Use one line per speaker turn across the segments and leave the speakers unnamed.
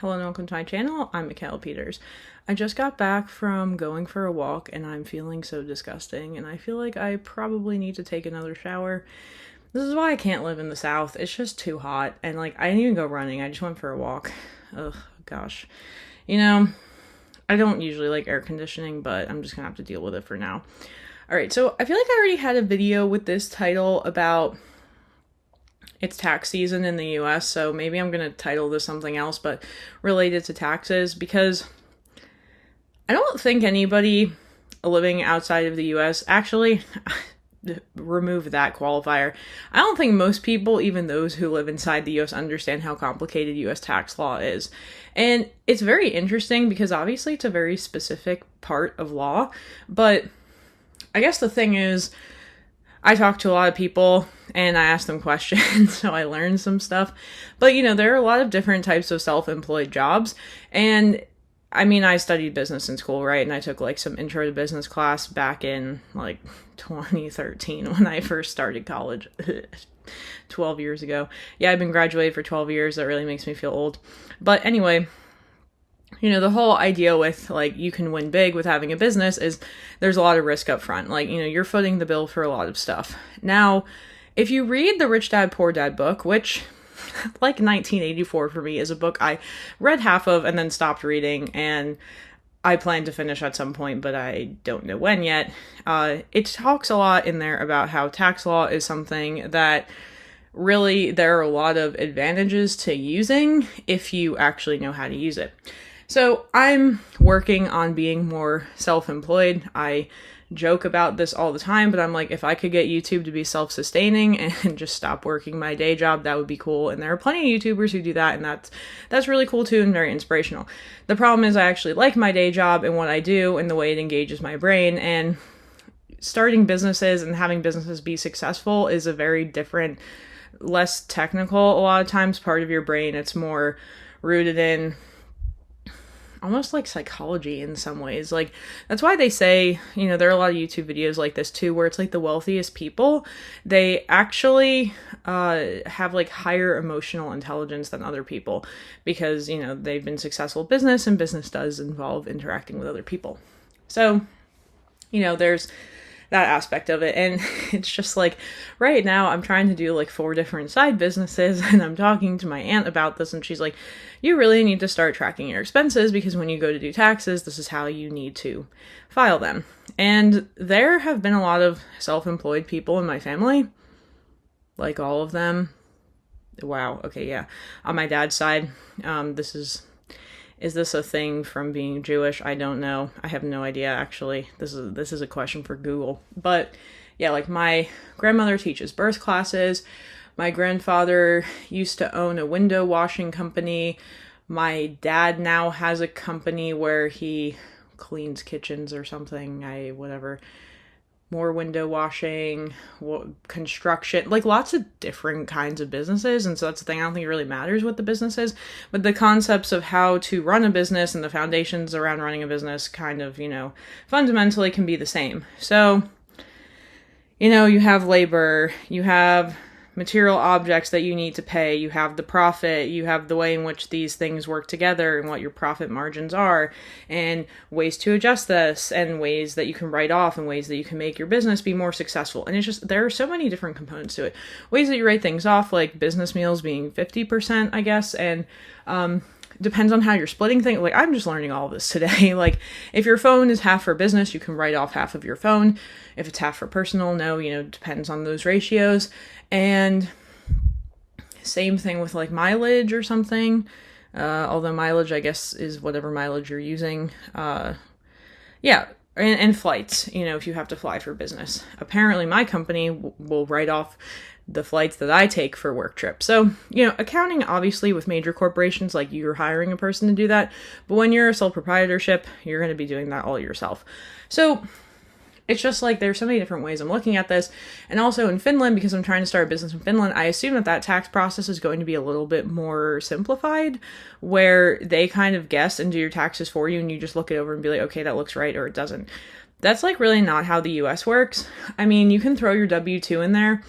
Hello and welcome to my channel. I'm Mikhail Peters. I just got back from going for a walk and I'm feeling so disgusting and I feel like I probably need to take another shower. This is why I can't live in the South. It's just too hot and I didn't even go running. I just went for a walk. Ugh, gosh. I don't usually like air conditioning, but I'm just gonna have to deal with it for now. Alright, so I feel like I already had a video with this title about it's tax season in the US, so maybe I'm going to title this something else, but related to taxes, because I don't think anybody living outside of the US, actually, remove that qualifier. I don't think most people, even those who live inside the US, understand how complicated US tax law is. And it's very interesting because obviously it's a very specific part of law, but I guess the thing is, I talk to a lot of people and I ask them questions, so I learned some stuff. But, there are a lot of different types of self-employed jobs. And, I studied business in school, right? And I took, some intro to business class back in, 2013 when I first started college. 12 years ago. Yeah, I've been graduated for 12 years. That really makes me feel old. But anyway, the whole idea with, you can win big with having a business is there's a lot of risk up front. You're footing the bill for a lot of stuff. Now, if you read the Rich Dad, Poor Dad book, which, 1984 for me, is a book I read half of and then stopped reading, and I plan to finish at some point, but I don't know when yet. It talks a lot in there about how tax law is something that really there are a lot of advantages to using if you actually know how to use it. So I'm working on being more self-employed. I joke about this all the time, but I'm like, if I could get YouTube to be self-sustaining and just stop working my day job, that would be cool. And there are plenty of YouTubers who do that, and that's really cool too and very inspirational. The problem is I actually like my day job and what I do and the way it engages my brain, and starting businesses and having businesses be successful is a very different, less technical, a lot of times, part of your brain. It's more rooted in almost like psychology in some ways. That's why they say, there are a lot of YouTube videos like this too, where it's the wealthiest people, they actually have higher emotional intelligence than other people because, they've been successful business, and business does involve interacting with other people. So, there's that aspect of it. And it's just right now I'm trying to do 4 different side businesses, and I'm talking to my aunt about this, and she's like, you really need to start tracking your expenses because when you go to do taxes, this is how you need to file them. And there have been a lot of self-employed people in my family, all of them. Wow. Okay. Yeah. On my dad's side, is this a thing from being Jewish? I don't know. I have no idea, actually. This is a question for Google. But yeah, my grandmother teaches birth classes. My grandfather used to own a window washing company. My dad now has a company where he cleans kitchens or something. Whatever. More window washing, construction, lots of different kinds of businesses. And so that's the thing. I don't think it really matters what the business is, but the concepts of how to run a business and the foundations around running a business kind of, fundamentally can be the same. So, you have labor, you have material objects that you need to pay, you have the profit, you have the way in which these things work together and what your profit margins are, and ways to adjust this, and ways that you can write off, and ways that you can make your business be more successful. And it's just, there are so many different components to it. Ways that you write things off, like business meals being 50%, I guess, and depends on how you're splitting things. I'm just learning all of this today. If your phone is half for business, you can write off half of your phone. If it's half for personal, no, depends on those ratios. And same thing with mileage or something. Although mileage, I guess, is whatever mileage you're using. Yeah. And flights, if you have to fly for business. Apparently my company will write off the flights that I take for work trips. So, accounting, obviously, with major corporations, you're hiring a person to do that. But when you're a sole proprietorship, you're going to be doing that all yourself. So it's just there's so many different ways I'm looking at this. And also in Finland, because I'm trying to start a business in Finland, I assume that tax process is going to be a little bit more simplified, where they kind of guess and do your taxes for you, and you just look it over and be like, okay, that looks right, or it doesn't. That's really not how the US works. You can throw your W-2 in there,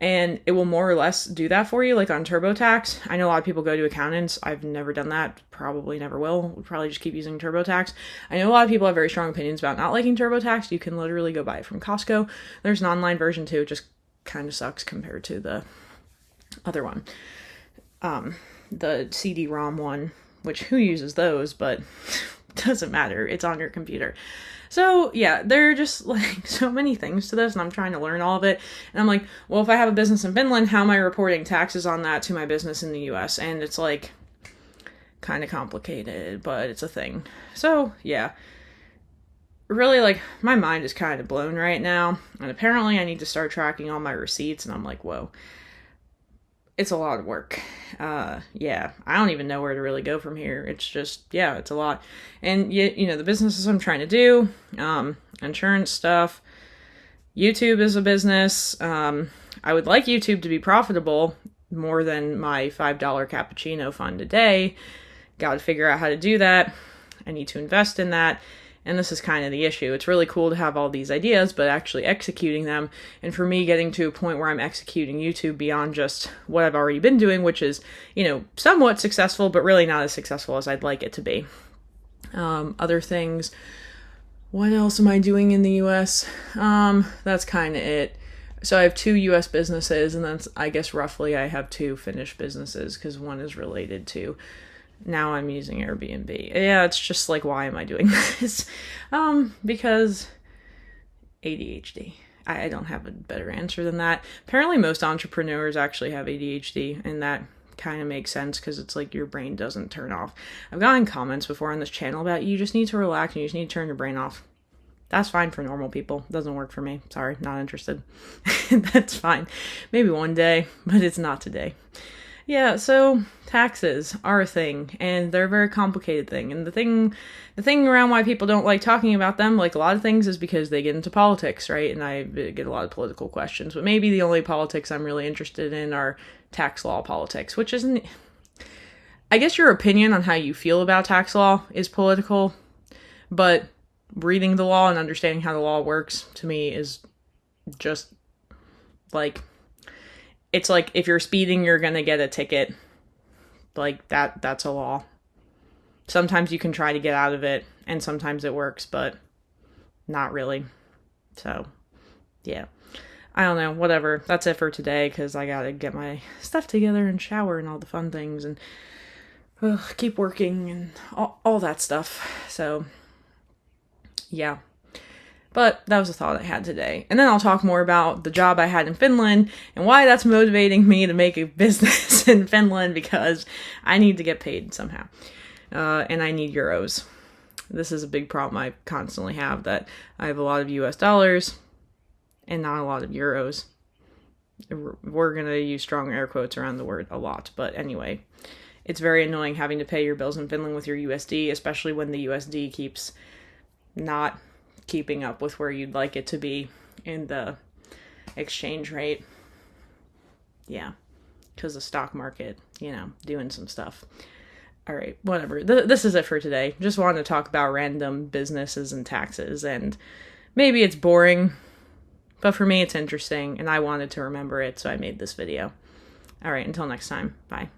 and it will more or less do that for you, like on TurboTax. I know a lot of people go to accountants. I've never done that, probably never will. We'll probably just keep using TurboTax. I know a lot of people have very strong opinions about not liking TurboTax. You can literally go buy it from Costco. There's an online version too. It just kind of sucks compared to the other one. The CD-ROM one, which who uses those, but doesn't matter. It's on your computer. So yeah, there are just like so many things to this, and I'm trying to learn all of it. And I'm like, well, if I have a business in Finland, how am I reporting taxes on that to my business in the US? And it's like kind of complicated, but it's a thing. So yeah, really, like, my mind is kind of blown right now. And apparently I need to start tracking all my receipts, and I'm like, whoa. It's a lot of work. Yeah, I don't even know where to really go from here. It's just, yeah, it's a lot. And, you know, the businesses I'm trying to do, insurance stuff, YouTube is a business. I would like YouTube to be profitable more than my $5 cappuccino fund a day. Got to figure out how to do that. I need to invest in that. And this is kind of the issue. It's really cool to have all these ideas, but actually executing them, and for me getting to a point where I'm executing YouTube beyond just what I've already been doing, which is, you know, somewhat successful, but really not as successful as I'd like it to be. Other things, what else am I doing in the US? That's kind of it. So I have 2 US businesses, and that's, I guess roughly I have 2 Finnish businesses, because one is related to, now I'm using Airbnb. Yeah, it's just like, why am I doing this? Because ADHD. I don't have a better answer than that. Apparently most entrepreneurs actually have ADHD, and that kind of makes sense because it's like your brain doesn't turn off. I've gotten comments before on this channel about you just need to relax and you just need to turn your brain off. That's fine for normal people. Doesn't work for me. Sorry, not interested. That's fine. Maybe one day, but it's not today. Yeah, so taxes are a thing, and they're a very complicated thing. And the thing around why people don't like talking about them, like a lot of things, is because they get into politics, right? And I get a lot of political questions. But maybe the only politics I'm really interested in are tax law politics, which isn't... I guess your opinion on how you feel about tax law is political, but reading the law and understanding how the law works, to me, is just like... It's like, if you're speeding, you're gonna get a ticket. Like, that's a law. Sometimes you can try to get out of it, and sometimes it works, but not really. So, yeah. I don't know, whatever. That's it for today, because I gotta get my stuff together and shower and all the fun things, and keep working and all that stuff. So, yeah. But that was a thought I had today. And then I'll talk more about the job I had in Finland and why that's motivating me to make a business in Finland, because I need to get paid somehow. And I need euros. This is a big problem I constantly have, that I have a lot of US dollars and not a lot of euros. We're going to use strong air quotes around the word a lot. But anyway, it's very annoying having to pay your bills in Finland with your USD, especially when the USD keeps not keeping up with where you'd like it to be in the exchange rate. Yeah, because the stock market, you know, doing some stuff. All right, whatever. This is it for today. Just wanted to talk about random businesses and taxes, and maybe it's boring, but for me it's interesting, and I wanted to remember it, so I made this video. All right, until next time. Bye.